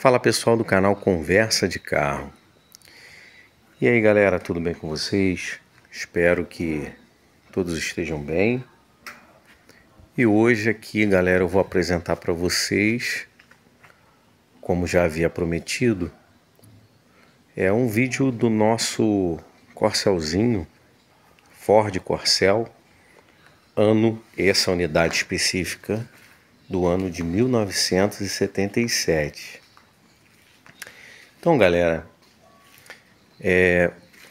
Fala pessoal do canal Conversa de Carro. E aí galera, tudo bem com vocês? Espero que todos estejam bem. E hoje aqui galera, eu vou apresentar para vocês, como já havia prometido, é um vídeo do nosso Corcelzinho, Ford Corcel, essa unidade específica do ano de 1977. Então galera,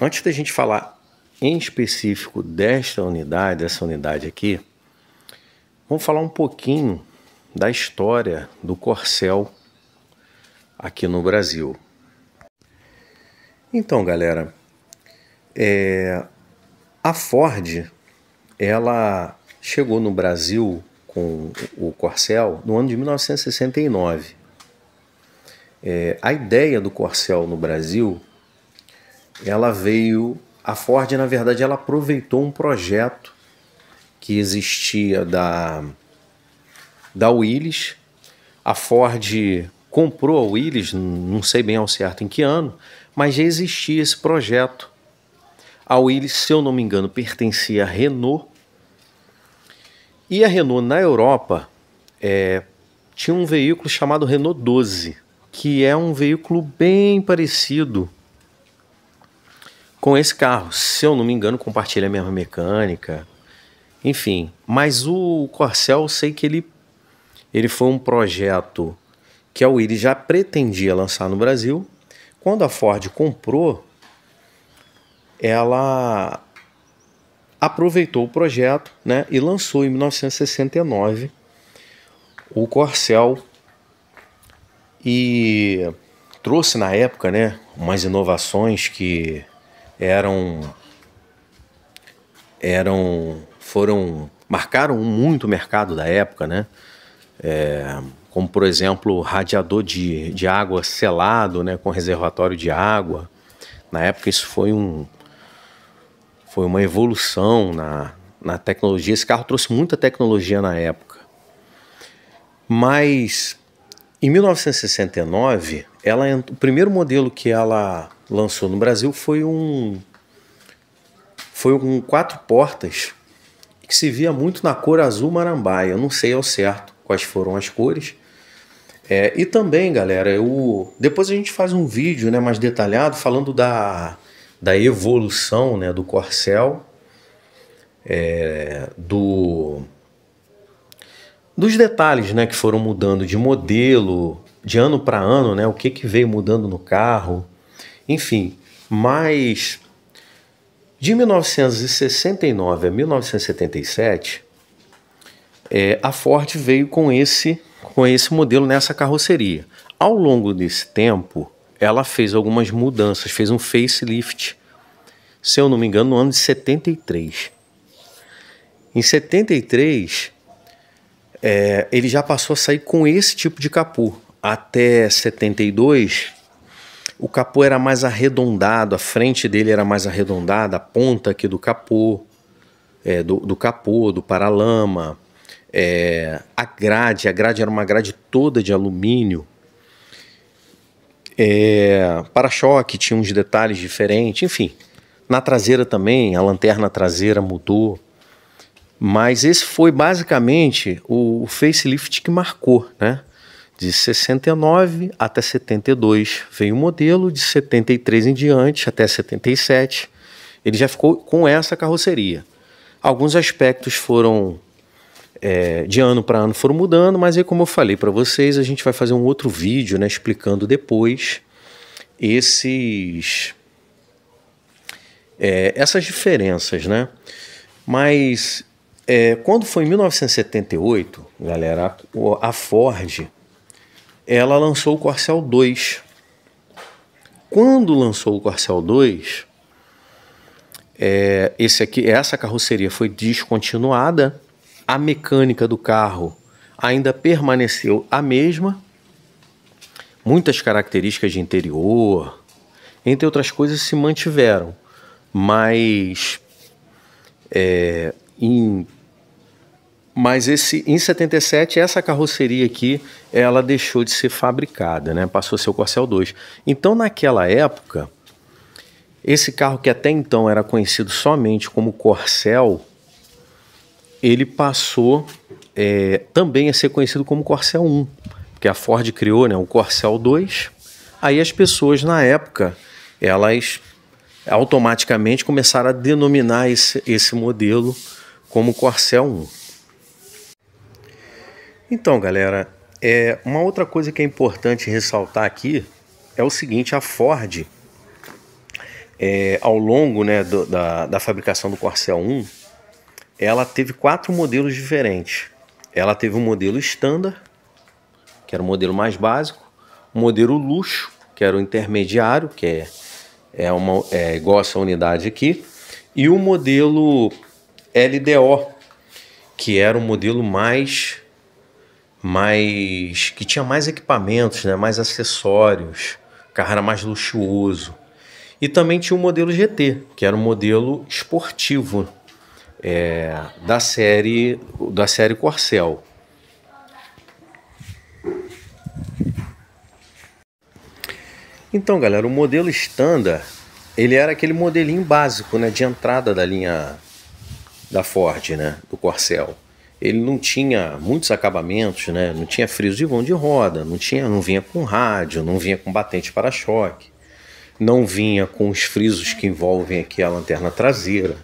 antes da gente falar em específico dessa unidade aqui, vamos falar um pouquinho da história do Corcel aqui no Brasil. Então galera, a Ford, ela chegou no Brasil com o Corcel no ano de 1969. A ideia do Corcel no Brasil, a Ford na verdade ela aproveitou um projeto que existia da Willys. A Ford comprou a Willys, não sei bem ao certo em que ano, mas já existia esse projeto. A Willys, se eu não me engano, pertencia à Renault. E a Renault na Europa tinha um veículo chamado Renault 12, que é um veículo bem parecido com esse carro. Se eu não me engano, compartilha a mesma mecânica, enfim. Mas o Corcel, eu sei que ele foi um projeto que a Willys já pretendia lançar no Brasil. Quando a Ford comprou, ela aproveitou o projeto, né, e lançou em 1969 o Corcel e trouxe na época, né, umas inovações que marcaram muito o mercado da época, né? Como por exemplo radiador de água selado, né, com reservatório de água. Na época isso foi uma evolução na tecnologia. Esse carro trouxe muita tecnologia na época. Mas em 1969, o primeiro modelo que ela lançou no Brasil foi um 4 portas que se via muito na cor azul marambaia. Eu não sei ao certo quais foram as cores. E também, galera, depois a gente faz um vídeo, né, mais detalhado falando da evolução, né, do Corcel, dos detalhes, né, que foram mudando de modelo, de ano para ano, né, o que veio mudando no carro, enfim. Mas de 1969 a 1977, a Ford veio com esse modelo nessa carroceria. Ao longo desse tempo, ela fez algumas mudanças, fez um facelift, se eu não me engano, no ano de 73. Em 73, ele já passou a sair com esse tipo de capô. Até 72, o capô era mais arredondado, a frente dele era mais arredondada, a ponta aqui do capô, do paralama, a grade era uma grade toda de alumínio. Para-choque tinha uns detalhes diferentes, enfim. Na traseira também, a lanterna traseira mudou. Mas esse foi basicamente o facelift que marcou, né? De 69 até 72 veio o modelo, de 73 em diante até 77 ele já ficou com essa carroceria. Alguns aspectos foram de ano para ano foram mudando, mas aí, como eu falei para vocês, a gente vai fazer um outro vídeo, né, explicando depois essas diferenças, né? Mas quando foi em 1978, galera, a Ford ela lançou o Corcel 2. Quando lançou o Corcel 2, essa carroceria foi descontinuada. A mecânica do carro ainda permaneceu a mesma. Muitas características de interior, entre outras coisas, se mantiveram. Mas Mas em 77, essa carroceria aqui, ela deixou de ser fabricada, né? Passou a ser o Corcel 2. Então, naquela época, esse carro que até então era conhecido somente como Corcel, ele passou também a ser conhecido como Corcel 1, porque a Ford criou, né, o Corcel 2. Aí as pessoas na época, elas automaticamente começaram a denominar esse modelo como Corcel 1. Então, galera, uma outra coisa que é importante ressaltar aqui é o seguinte: a Ford, ao longo, né, da fabricação do Corcel 1, ela teve 4 modelos diferentes. Ela teve um modelo Standard, que era o modelo mais básico, o modelo Luxo, que era o intermediário, que é igual a essa unidade aqui, e o modelo LDO, que era o modelo que tinha mais equipamentos, né, mais acessórios, o carro era mais luxuoso. E também tinha o modelo GT, que era um modelo esportivo, da série Corcel. Então, galera, o modelo Standard, ele era aquele modelinho básico, né, de entrada da linha da Ford, né, do Corcel. Ele não tinha muitos acabamentos, né, não tinha friso de vão de roda, não vinha com rádio, não vinha com batente para-choque, não vinha com os frisos que envolvem aqui a lanterna traseira.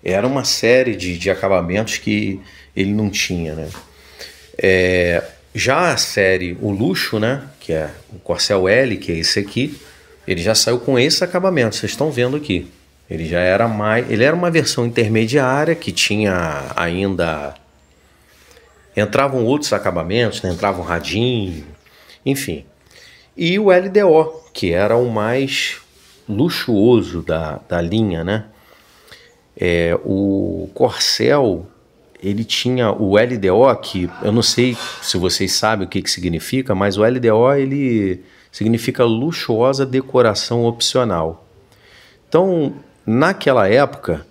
Era uma série de acabamentos que ele não tinha, né. Já a série, o Luxo, né, que é o Corcel L, que é esse aqui, ele já saiu com esse acabamento, vocês estão vendo aqui. Ele era uma versão intermediária que tinha ainda, entravam outros acabamentos, né, entrava um radinho, enfim. E o LDO, que era o mais luxuoso da linha, né. O Corcel, ele tinha o LDO, que eu não sei se vocês sabem o que significa, mas o LDO, ele significa luxuosa decoração opcional. Então, naquela época,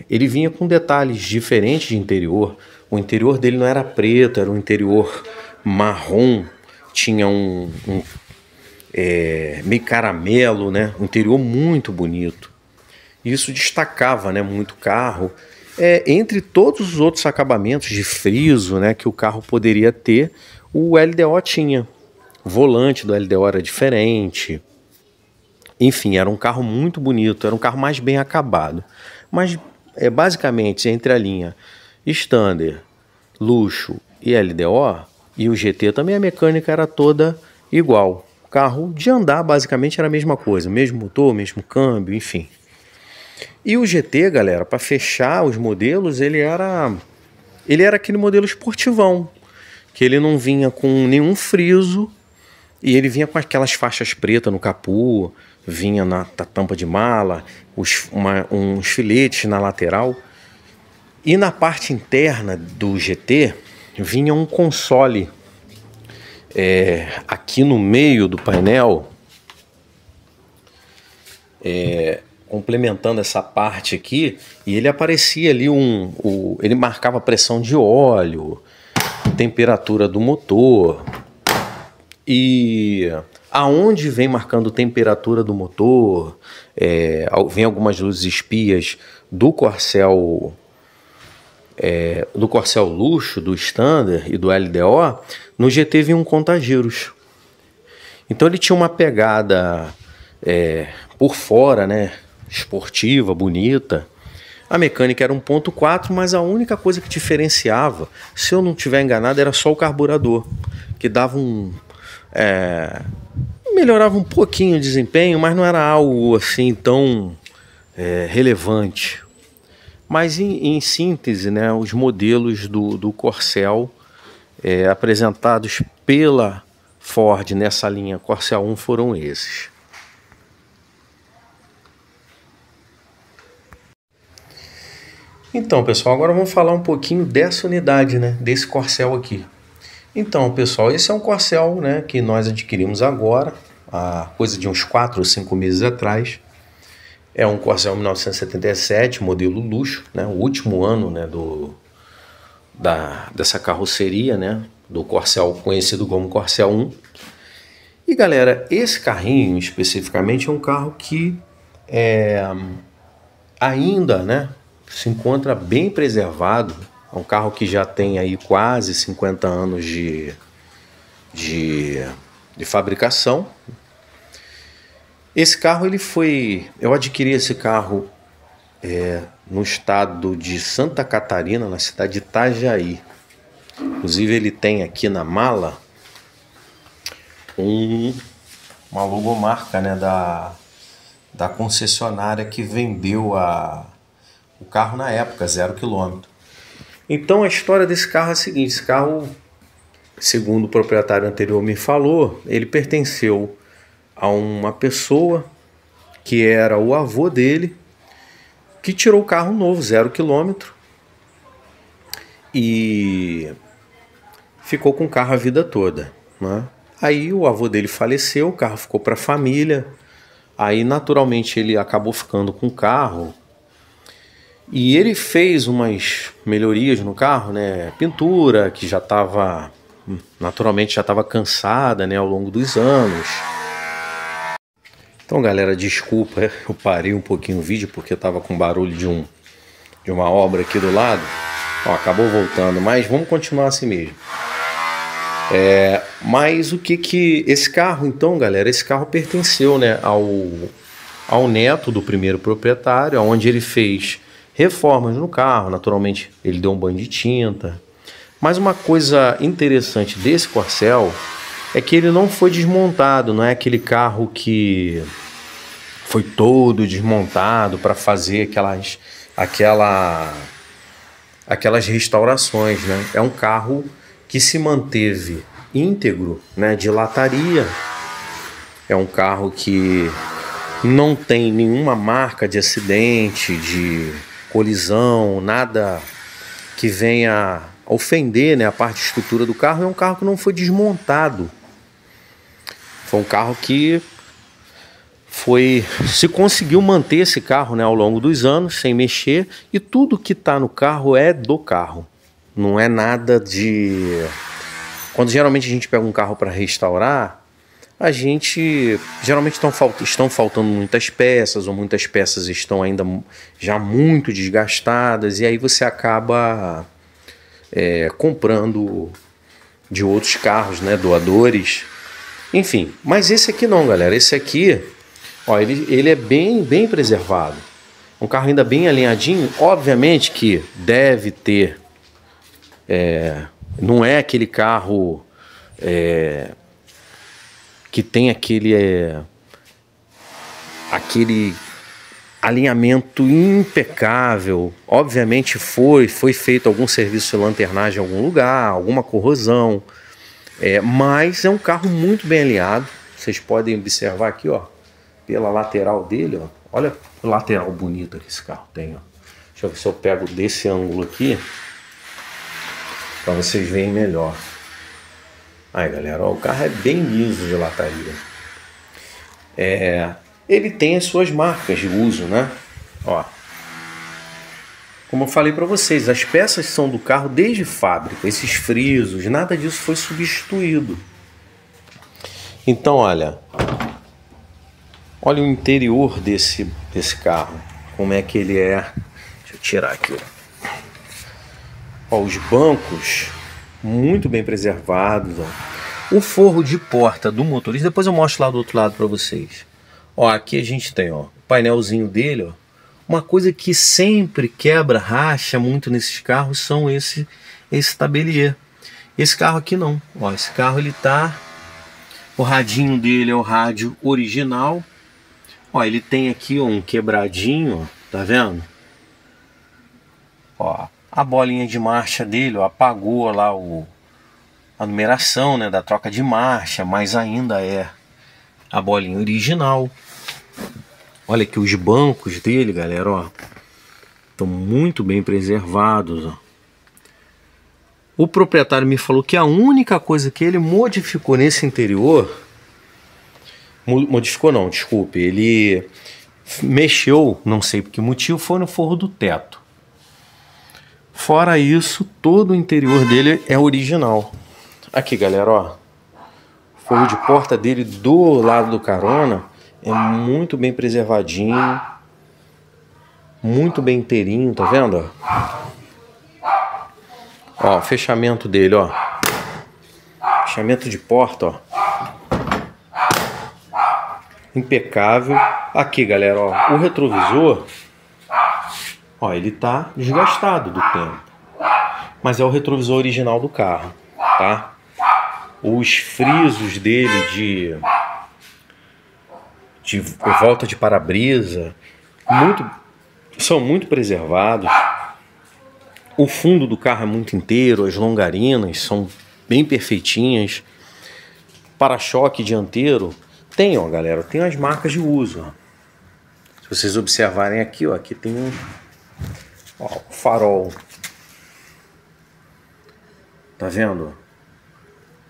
ele vinha com detalhes diferentes de interior. O interior dele não era preto, era um interior marrom, tinha meio caramelo, né? Um interior muito bonito. Isso destacava, né, muito o carro. Entre todos os outros acabamentos de friso, né, que o carro poderia ter, o LDO tinha. O volante do LDO era diferente. Enfim, era um carro muito bonito, era um carro mais bem acabado. Mas, basicamente, entre a linha Standard, Luxo e LDO, e o GT também, a mecânica era toda igual. O carro de andar, basicamente, era a mesma coisa. Mesmo motor, mesmo câmbio, enfim. E o GT, galera, para fechar os modelos, ele era aquele modelo esportivão, que ele não vinha com nenhum friso, e ele vinha com aquelas faixas pretas no capô, vinha na tampa de mala, uns filetes na lateral. E na parte interna do GT, vinha um console aqui no meio do painel, complementando essa parte aqui, e ele aparecia ali ele marcava a pressão de óleo, temperatura do motor, e aonde vem marcando temperatura do motor, vem algumas luzes espias do Corcel Luxo, do Standard e do LDO. No GT vinha um contagiros. Então ele tinha uma pegada por fora, né, esportiva, bonita. A mecânica era 1.4, mas a única coisa que diferenciava, se eu não estiver enganado, era só o carburador, que dava melhorava um pouquinho o desempenho, mas não era algo assim tão relevante. Mas em síntese, né, os modelos do Corcel apresentados pela Ford nessa linha Corcel 1 foram esses. Então, pessoal, agora vamos falar um pouquinho dessa unidade, né, desse Corcel aqui. Então, pessoal, esse é um Corcel, né, que nós adquirimos agora, há coisa de uns 4 ou 5 meses atrás. É um Corcel 1977, modelo luxo, né, o último ano, né, dessa carroceria, né? Do Corcel, conhecido como Corcel 1. E galera, esse carrinho especificamente é um carro que ainda, né, se encontra bem preservado. É um carro que já tem aí quase 50 anos de fabricação. Esse carro eu adquiri esse carro no estado de Santa Catarina, na cidade de Itajaí. Inclusive ele tem aqui na mala uma logomarca, né, da concessionária que vendeu o carro na época, 0 km. Então a história desse carro é a seguinte: esse carro, segundo o proprietário anterior me falou, ele pertenceu a uma pessoa que era o avô dele, que tirou o carro novo, 0 km, e ficou com o carro a vida toda, né? Aí o avô dele faleceu, o carro ficou para a família, aí naturalmente ele acabou ficando com o carro, e ele fez umas melhorias no carro, né? Pintura que já estava, naturalmente já estava cansada, né, ao longo dos anos. Então galera, desculpa, eu parei um pouquinho o vídeo porque estava com barulho de uma obra aqui do lado. Ó, acabou voltando, mas vamos continuar assim mesmo. Mas o que esse carro, então galera, esse carro pertenceu, né, ao neto do primeiro proprietário, onde ele fez reformas no carro. Naturalmente ele deu um banho de tinta. Mas uma coisa interessante desse Corcel é que ele não foi desmontado, não é aquele carro que foi todo desmontado para fazer aquelas restaurações, né? É um carro que se manteve íntegro, né, de lataria. É um carro que não tem nenhuma marca de acidente, de colisão, nada que venha ofender, né, a parte de estrutura do carro. É um carro que não foi desmontado. Foi um carro que se conseguiu manter esse carro, né, ao longo dos anos, sem mexer, e tudo que está no carro é do carro. Não é nada de... Quando geralmente a gente pega um carro para restaurar, geralmente estão faltando muitas peças, ou muitas peças estão ainda já muito desgastadas, e aí você acaba comprando de outros carros, né, doadores. Enfim, mas esse aqui não, galera. Esse aqui, ó, ele é bem preservado. Um carro ainda bem alinhadinho. Obviamente que deve ter... não é aquele carro que tem aquele alinhamento impecável. Obviamente foi feito algum serviço de lanternagem em algum lugar, alguma corrosão. Mas é um carro muito bem alinhado. Vocês podem observar aqui, ó, pela lateral dele, ó. Olha o lateral bonito que esse carro tem, ó. Deixa eu ver se eu pego desse ângulo aqui para vocês verem melhor. Aí galera, ó, o carro é bem liso de lataria. Ele tem as suas marcas de uso, né? Ó, como eu falei para vocês, as peças são do carro desde fábrica. Esses frisos, nada disso foi substituído. Então olha o interior desse carro, como é que ele é. Deixa eu tirar aqui, ó, os bancos muito bem preservados, ó. O forro de porta do motorista, depois eu mostro lá do outro lado para vocês. Ó, aqui a gente tem, ó, o painelzinho dele, ó. Uma coisa que sempre quebra, racha muito nesses carros são esse tabelier. Esse carro aqui não, ó, esse carro ele tá... O radinho dele é o rádio original. Ó, ele tem aqui, ó, um quebradinho, ó, tá vendo? Ó, a bolinha de marcha dele, ó, apagou lá a numeração, né, da troca de marcha, mas ainda é a bolinha original. Olha aqui os bancos dele, galera, ó, estão muito bem preservados, ó. O proprietário me falou que a única coisa que ele modificou nesse interior... Modificou não, desculpe. Ele mexeu, não sei por que motivo, foi no forro do teto. Fora isso, todo o interior dele é original. Aqui, galera, ó. O forro de porta dele do lado do carona é muito bem preservadinho. Muito bem inteirinho, tá vendo? Ó, o fechamento dele, ó. Fechamento de porta, ó. Impecável. Aqui, galera, ó. O retrovisor, ó, ele tá desgastado do tempo. Mas é o retrovisor original do carro, tá? Os frisos dele de volta de para-brisa são muito preservados. O fundo do carro é muito inteiro, as longarinas são bem perfeitinhas. Para-choque dianteiro tem, ó, galera, tem as marcas de uso, ó. Se vocês observarem aqui, ó, aqui tem ó, o farol. Tá vendo?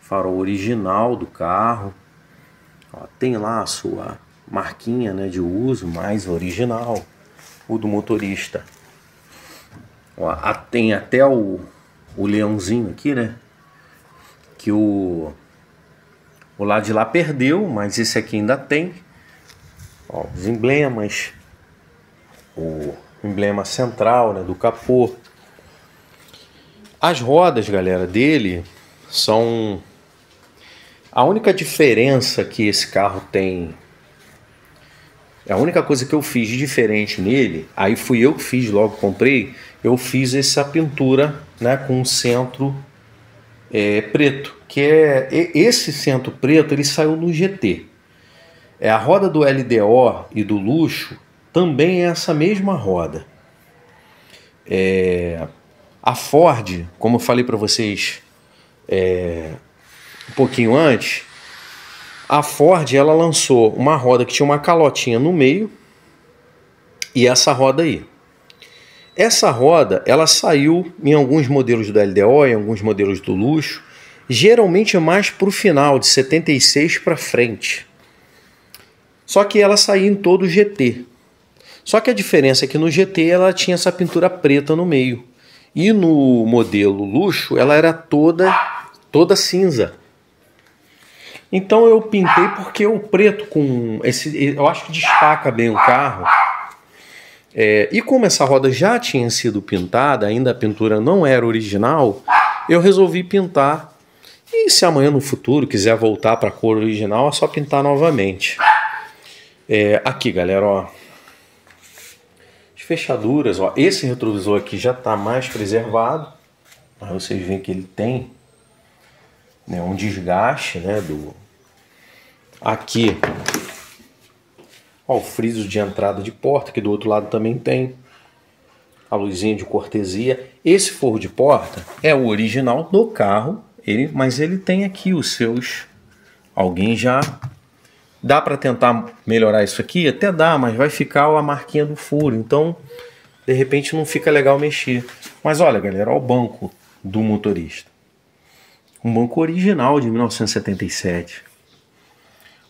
Farol original do carro. Ó, tem lá a sua marquinha, né, de uso, mais original. O do motorista. Ó, tem até o leãozinho aqui, né? Que o lado de lá perdeu, mas esse aqui ainda tem. Ó, os emblemas. O emblema central, né, do capô. As rodas, galera, dele são... A única diferença que esse carro tem... A única coisa que eu fiz de diferente nele, aí fui eu que fiz, logo comprei, eu fiz essa pintura, né, com um centro preto, que é esse centro preto, ele saiu no GT. A roda do LDO e do luxo também é essa mesma roda. A Ford, como eu falei para vocês um pouquinho antes, a Ford, ela lançou uma roda que tinha uma calotinha no meio e essa roda aí. Essa roda, ela saiu em alguns modelos do LDO, em alguns modelos do luxo, geralmente mais para o final, de 76 para frente. Só que ela saiu em todo o GT. Só que a diferença é que no GT ela tinha essa pintura preta no meio. E no modelo luxo ela era toda cinza. Então eu pintei porque o preto com esse, eu acho que destaca bem o carro. E como essa roda já tinha sido pintada, ainda a pintura não era original, eu resolvi pintar. E se amanhã no futuro quiser voltar para a cor original, é só pintar novamente. Aqui, galera, ó. As fechaduras, ó. Esse retrovisor aqui já está mais preservado. Mas vocês veem que ele tem, né, um desgaste, né, aqui, ó, o friso de entrada de porta, que do outro lado também tem a luzinha de cortesia. Esse forro de porta é o original do carro, mas ele tem aqui os seus... Alguém já... Dá para tentar melhorar isso aqui? Até dá, mas vai ficar a marquinha do furo, então de repente não fica legal mexer. Mas olha, galera, ó, o banco do motorista. Um banco original de 1977.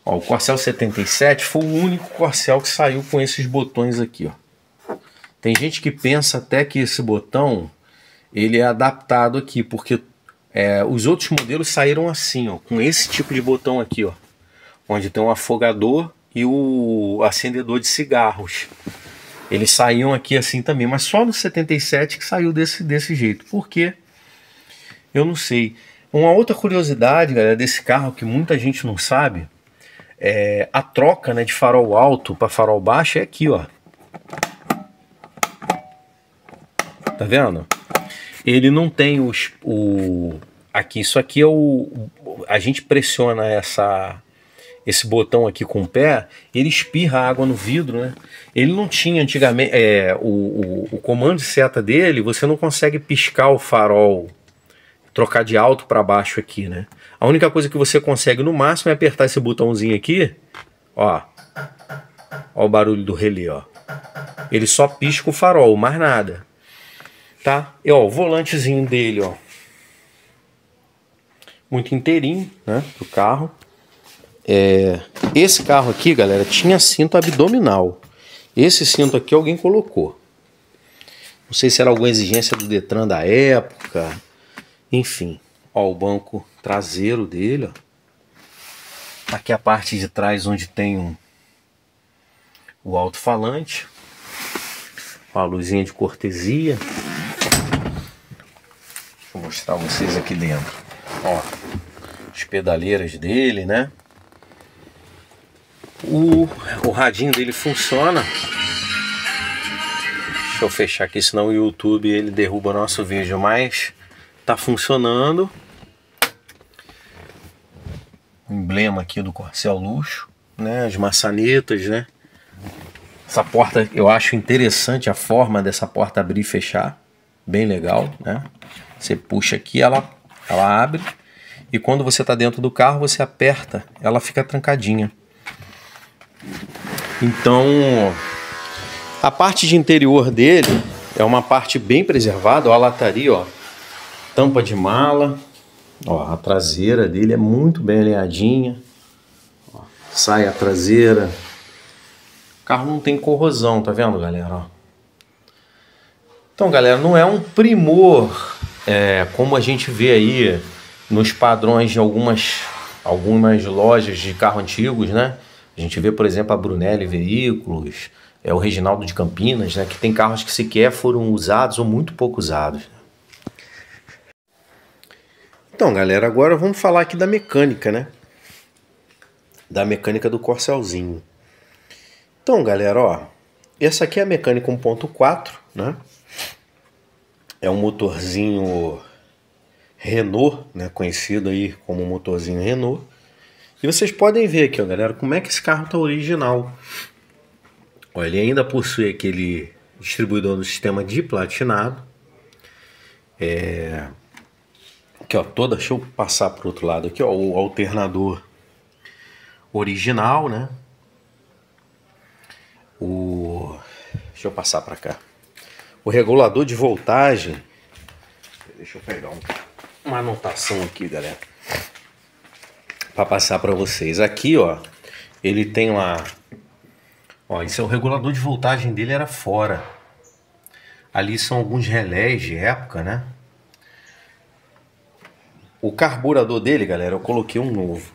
Ó, o Corcel 77 foi o único Corcel que saiu com esses botões aqui, ó. Tem gente que pensa até que esse botão ele é adaptado aqui, porque os outros modelos saíram assim, ó, com esse tipo de botão aqui, ó, onde tem um afogador e o acendedor de cigarros. Eles saíam aqui assim também, mas só no 77 que saiu desse jeito. Por quê? Eu não sei. Uma outra curiosidade, galera, desse carro que muita gente não sabe, a troca, né, de farol alto para farol baixo é aqui, ó. Tá vendo? Ele não tem aqui, isso aqui é a gente pressiona esse botão aqui com o pé, ele espirra água no vidro, né? Ele não tinha antigamente, o comando de seta dele, você não consegue piscar o farol, trocar de alto para baixo aqui, né? A única coisa que você consegue no máximo é apertar esse botãozinho aqui, ó. Ó o barulho do relé, ó. Ele só pisca o farol, mais nada. Tá? E ó, o volantezinho dele, ó. Muito inteirinho, né, pro carro. Esse carro aqui, galera, tinha cinto abdominal. Esse cinto aqui alguém colocou. Não sei se era alguma exigência do Detran da época. Enfim, ó, o banco traseiro dele, ó. Aqui a parte de trás onde tem o alto-falante. Ó, a luzinha de cortesia. Vou mostrar vocês aqui dentro. Ó, as pedaleiras dele, né? O radinho dele funciona. Deixa eu fechar aqui, senão o YouTube ele derruba nosso vídeo, mas tá funcionando. O emblema aqui do Corcel Luxo, né? As maçanetas, né? Essa porta, eu acho interessante a forma dessa porta abrir e fechar. Bem legal, né? Você puxa aqui, ela abre. E quando você está dentro do carro, você aperta, ela fica trancadinha. Então, a parte de interior dele é uma parte bem preservada. Ó, a lataria, ó, tampa de mala. Ó, a traseira dele é muito bem alinhadinha. Ó, saia traseira. O carro não tem corrosão, tá vendo, galera? Ó. Então, galera, não é um primor como a gente vê aí nos padrões de algumas lojas de carro antigos, né? A gente vê, por exemplo, a Brunelli Veículos, o Reginaldo de Campinas, né? Que tem carros que sequer foram usados ou muito pouco usados. Então, galera, agora vamos falar aqui da mecânica, né? Da mecânica do Corcelzinho. Então, galera, ó, essa aqui é a mecânica 1.4, né? É um motorzinho Renault, né? Conhecido aí como motorzinho Renault. E vocês podem ver aqui, ó, galera, como é que esse carro tá original. Ó, ele ainda possui aquele distribuidor do sistema de platinado. Aqui, ó, deixa eu passar para o outro lado aqui, ó, o alternador original, né? Deixa eu passar para cá. O regulador de voltagem. Deixa eu pegar uma anotação aqui, galera, para passar para vocês. Aqui, ó, ele tem lá, ó, esse é o regulador de voltagem dele, era fora. Ali são alguns relés de época, né? O carburador dele, galera, eu coloquei um novo.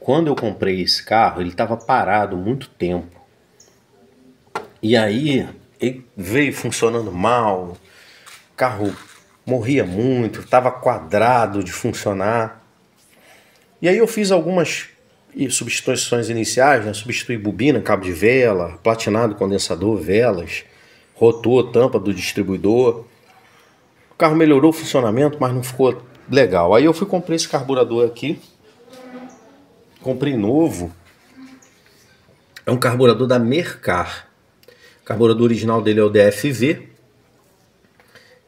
Quando eu comprei esse carro, ele estava parado muito tempo. E aí, ele veio funcionando mal. O carro morria muito, estava quadrado de funcionar. E aí eu fiz algumas substituições iniciais, né? Substituí bobina, cabo de vela, platinado, condensador, velas, rotor, tampa do distribuidor. O carro melhorou o funcionamento, mas não ficou legal. Aí eu comprei esse carburador aqui. Comprei novo. É um carburador da Mercar. O carburador original dele é o DFV.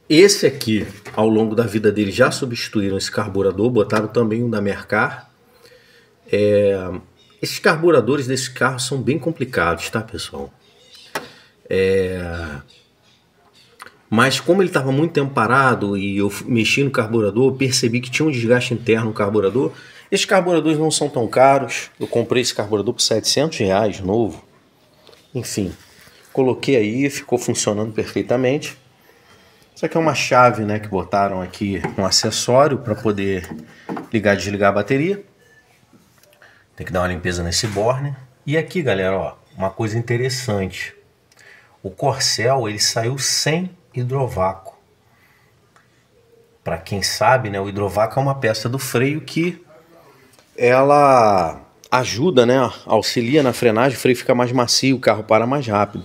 Esse aqui, ao longo da vida dele, já substituíram esse carburador. Botaram também um da Mercar. Esses carburadores desse carro são bem complicados, tá, pessoal? Mas como ele estava muito tempo parado e eu mexi no carburador, percebi que tinha um desgaste interno no carburador. Esses carburadores não são tão caros. Eu comprei esse carburador por R$700 novo. Enfim, coloquei aí, ficou funcionando perfeitamente. Isso aqui é uma chave, né, que botaram aqui, um acessório para poder ligar e desligar a bateria. Tem que dar uma limpeza nesse borne. E aqui, galera, ó, uma coisa interessante. O Corcel, ele saiu sem hidrovácuo. Para quem sabe, né, o hidrovácuo é uma peça do freio que ela ajuda, né, auxilia na frenagem, o freio fica mais macio, o carro para mais rápido.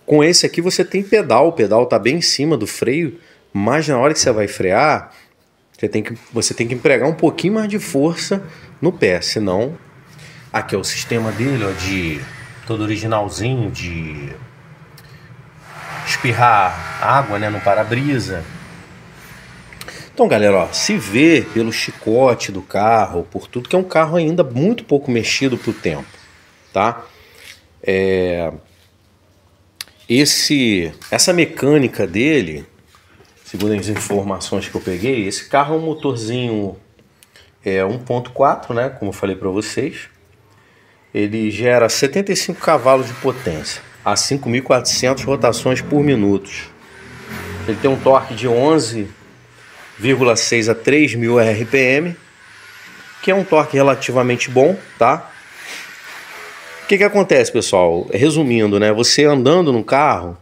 Com esse aqui você tem pedal, o pedal está bem em cima do freio, mas na hora que você vai frear, você tem que empregar um pouquinho mais de força no pé, senão... Aqui é o sistema dele, ó, de todo originalzinho, de espirrar água, né, no para-brisa. Então, galera, ó, se vê pelo chicote do carro, por tudo, que é um carro ainda muito pouco mexido pro tempo, tá? Essa mecânica dele, segundo as informações que eu peguei, esse carro é um motorzinho 1.4, né, como eu falei para vocês. Ele gera 75 cavalos de potência a 5.400 rotações por minuto. Ele tem um torque de 11,6 a 3.000 RPM, que é um torque relativamente bom, tá? O que acontece, pessoal? Resumindo, né? Você andando no carro,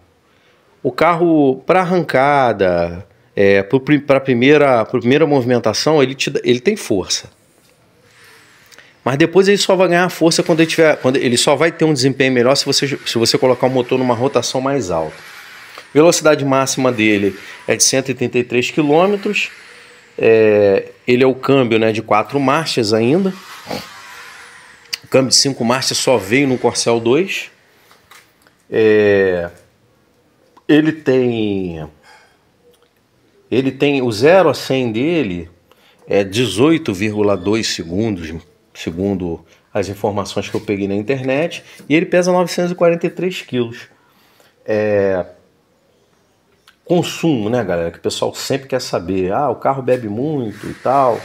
o carro para arrancada, para a primeira movimentação, ele tem força. Mas depois ele só vai ganhar força quando ele só vai ter um desempenho melhor se você colocar o motor numa rotação mais alta. Velocidade máxima dele é de 183 km. Ele é o câmbio, né, de 4 marchas ainda. O câmbio de 5 marchas só veio no Corcel 2. Ele tem o 0 a 100 dele é 18,2 segundos, segundo as informações que eu peguei na internet, e ele pesa 943 quilos. Consumo, né, galera, que o pessoal sempre quer saber. O carro bebe muito e tal.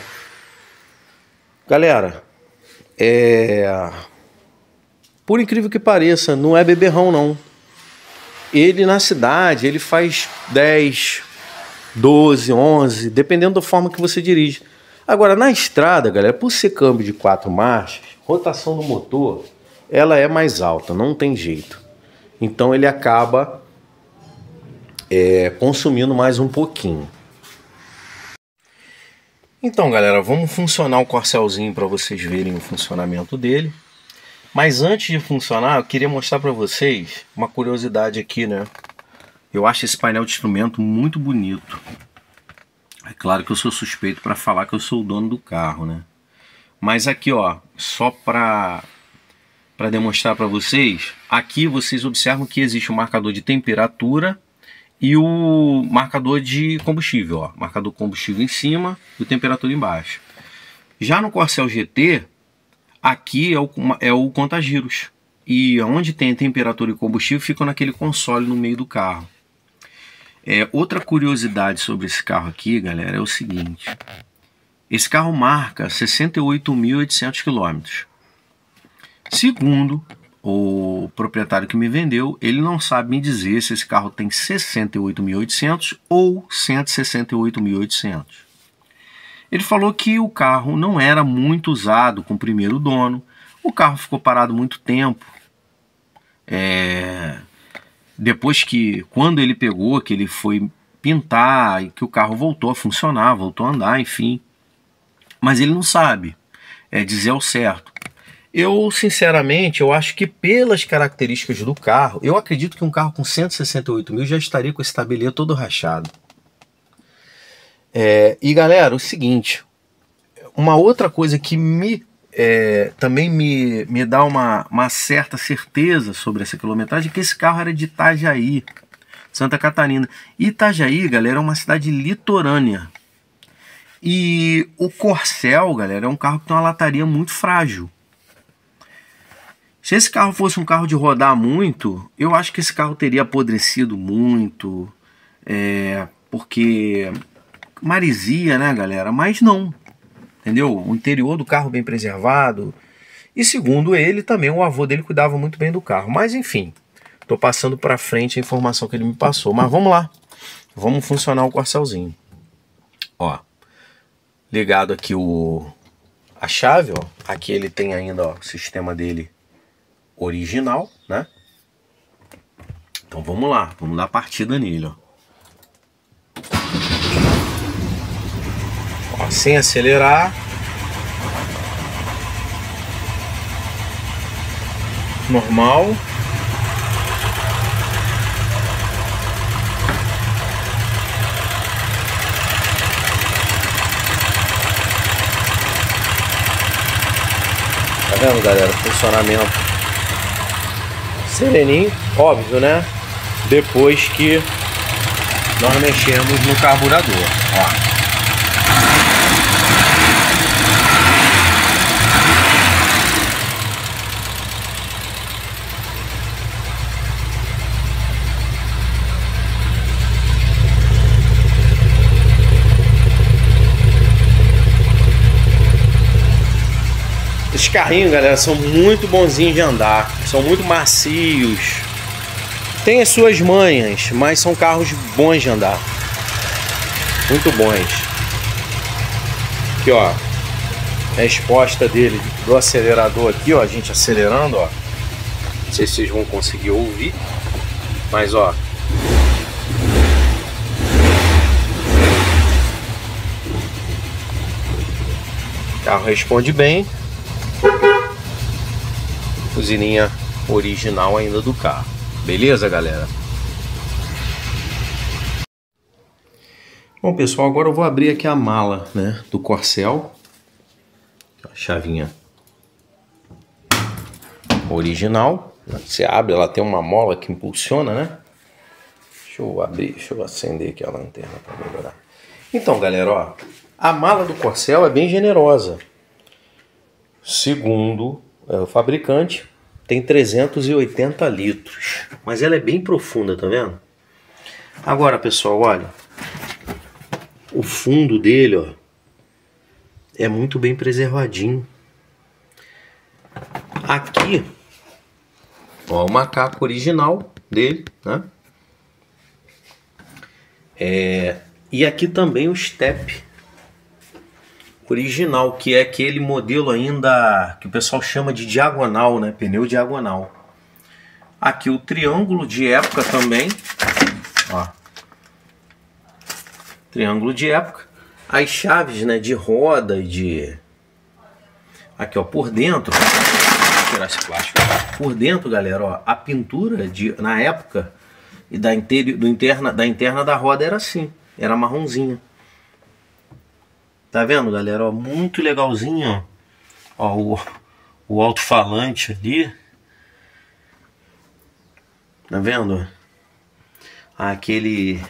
Galera, por incrível que pareça, não é beberrão, não. Ele na cidade, ele faz 10, 12, 11, dependendo da forma que você dirige. Agora, na estrada, galera, por ser câmbio de 4 marchas, rotação do motor, ela é mais alta, não tem jeito. Então ele acaba consumindo mais um pouquinho. Então, galera, vamos funcionar o Corcelzinho para vocês verem o funcionamento dele. Mas antes de funcionar, eu queria mostrar para vocês uma curiosidade aqui, né? Eu acho esse painel de instrumento muito bonito. É claro que eu sou suspeito para falar que eu sou o dono do carro, né? Mas aqui, ó, só para demonstrar para vocês, aqui vocês observam que existe o marcador de temperatura e o marcador de combustível, ó. Marcador combustível em cima e temperatura embaixo. Já no Corcel GT, aqui é o conta-giros. E onde tem temperatura e combustível fica naquele console no meio do carro. Outra curiosidade sobre esse carro aqui, galera, é o seguinte. Esse carro marca 68.800 km. Segundo o proprietário que me vendeu, ele não sabe me dizer se esse carro tem 68.800 ou 168.800. Ele falou que o carro não era muito usado com o primeiro dono. O carro ficou parado muito tempo. Depois quando ele pegou, que ele foi pintar e que o carro voltou a funcionar, voltou a andar, enfim. Mas ele não sabe dizer ao certo. Eu, sinceramente, eu acho que pelas características do carro, eu acredito que um carro com 168 mil já estaria com esse tablier todo rachado. E galera, o seguinte, uma outra coisa que também me dá uma certa certeza sobre essa quilometragem é que esse carro era de Itajaí, Santa Catarina. E Itajaí, galera, é uma cidade litorânea. E o Corcel, galera, é um carro que tem uma lataria muito frágil. Se esse carro fosse um carro de rodar muito, eu acho que esse carro teria apodrecido muito, porque maresia, né, galera? Mas não, entendeu? O interior do carro bem preservado. E segundo ele, também o avô dele cuidava muito bem do carro. Mas enfim, tô passando para frente a informação que ele me passou. Mas vamos lá, vamos funcionar o Corcelzinho. Ó, ligado aqui a chave, ó. Aqui ele tem ainda, ó, o sistema dele original, né? Então vamos lá, vamos dar partida nele, ó. Ó, sem acelerar. Normal. Tá vendo, galera? Funcionamento sereninho, óbvio, né? Depois que nós mexemos no carburador, ó. Esses carrinhos, galera, são muito bonzinhos de andar, são muito macios, Tem as suas manhas, mas são carros bons de andar. Muito bons. Aqui, ó. A resposta dele do acelerador aqui, ó. A gente acelerando, ó. Não sei se vocês vão conseguir ouvir. Mas, ó. O carro responde bem. Buzininha original ainda do carro. Beleza, galera? Bom, pessoal, agora eu vou abrir aqui a mala, né, do Corcel. A chavinha original. Você abre, ela tem uma mola que impulsiona, né? Deixa eu abrir, deixa eu acender aqui a lanterna para melhorar. Então, galera, ó, a mala do Corcel é bem generosa. Segundo o fabricante, tem 380 litros. Mas ela é bem profunda, tá vendo? Agora, pessoal, olha. O fundo dele, ó, é muito bem preservadinho. Aqui, ó, o macaco original dele, né? E aqui também o step original, que é aquele modelo ainda que o pessoal chama de diagonal, né? Pneu diagonal. Aqui o triângulo de época também, ó. Triângulo de época. As chaves, né, de roda e de... Aqui, ó, por dentro. Vou tirar esse plástico. Por dentro, galera, ó, a pintura na época e da interna da roda era assim. Era marronzinha. Tá vendo, galera? Ó, muito legalzinho, ó. Ó, o alto-falante ali. Tá vendo? Aquele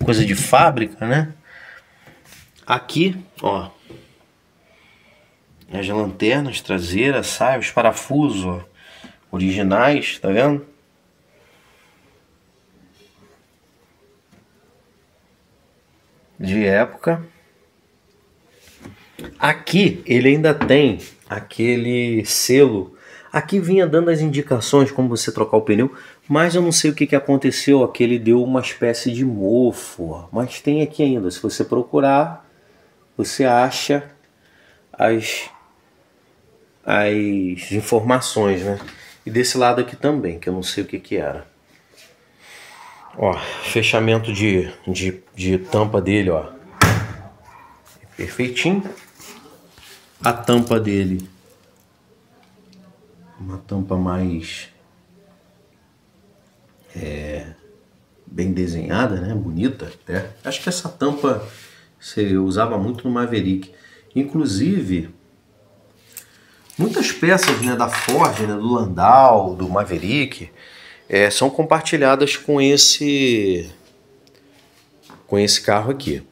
coisa de fábrica, né? Aqui, ó, as lanternas traseiras, sai os parafusos, ó, originais, tá vendo? De época. Aqui ele ainda tem aquele selo. Aqui vinha dando as indicações como você trocar o pneu, mas eu não sei o que aconteceu. Aqui ele deu uma espécie de mofo, ó. Mas tem aqui ainda. Se você procurar, você acha as informações, né? E desse lado aqui também, que eu não sei o que era. Ó, fechamento de tampa dele, ó. Perfeitinho. A tampa dele, uma tampa mais bem desenhada, né? Bonita até. Acho que essa tampa você usava muito no Maverick. Inclusive, muitas peças, né, da Ford, né, do Landau, do Maverick, são compartilhadas com esse carro aqui.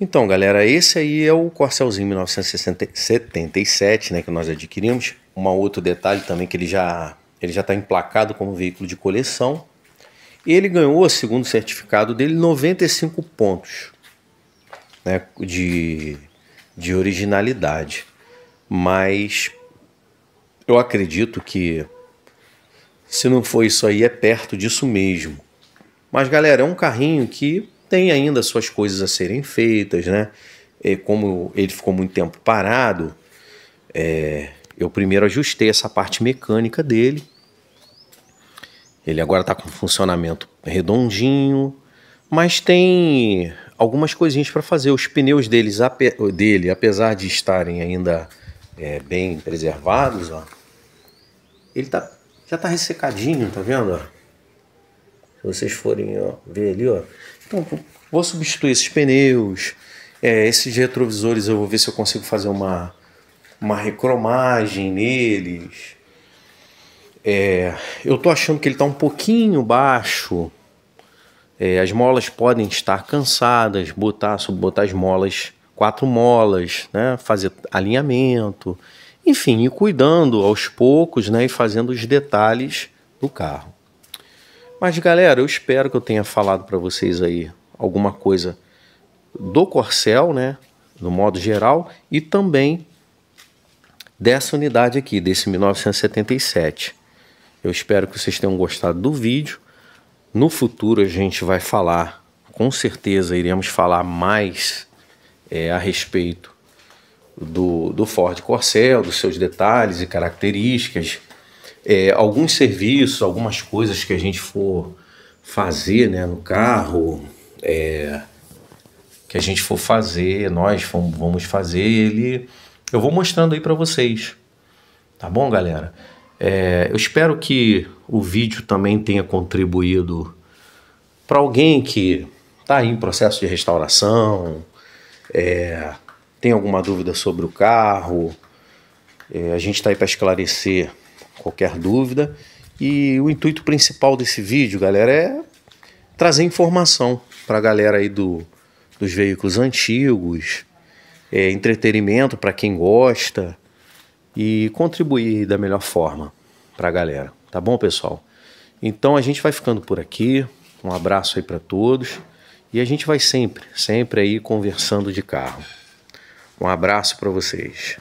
Então, galera, esse aí é o Corcelzinho 1977, né, que nós adquirimos. Um outro detalhe também que ele já está emplacado como veículo de coleção. Ele ganhou, segundo o certificado dele, 95 pontos, né, de originalidade. Mas eu acredito que, se não for isso aí, é perto disso mesmo. Mas, galera, é um carrinho que tem ainda suas coisas a serem feitas, né? Como ele ficou muito tempo parado, eu primeiro ajustei essa parte mecânica dele. Ele agora está com funcionamento redondinho, mas tem algumas coisinhas para fazer. Os pneus dele, apesar de estarem ainda bem preservados, ó, ele já está ressecadinho, tá vendo? Ó? Se vocês forem, ó, ver ali, ó. Então, vou substituir esses pneus, esses retrovisores eu vou ver se eu consigo fazer uma recromagem neles. Eu tô achando que ele tá um pouquinho baixo. As molas podem estar cansadas, botar as molas, 4 molas, né? Fazer alinhamento, enfim, ir cuidando aos poucos, né? E fazendo os detalhes do carro. Mas, galera, eu espero que eu tenha falado para vocês aí alguma coisa do Corcel, né, no modo geral, e também dessa unidade aqui, desse 1977. Eu espero que vocês tenham gostado do vídeo. No futuro a gente vai falar, com certeza iremos falar mais a respeito do Ford Corcel, dos seus detalhes e características, alguns serviços, algumas coisas que a gente for fazer, né, no carro, que a gente for fazer, nós vamos fazer ele, eu vou mostrando aí para vocês, tá bom, galera? Eu espero que o vídeo também tenha contribuído para alguém que está aí em processo de restauração, tem alguma dúvida sobre o carro. A gente está aí para esclarecer qualquer dúvida. E o intuito principal desse vídeo, galera, é trazer informação para a galera aí dos veículos antigos, entretenimento para quem gosta e contribuir da melhor forma para a galera. Tá bom, pessoal? Então a gente vai ficando por aqui. Um abraço aí para todos. E a gente vai sempre aí conversando de carro. Um abraço para vocês.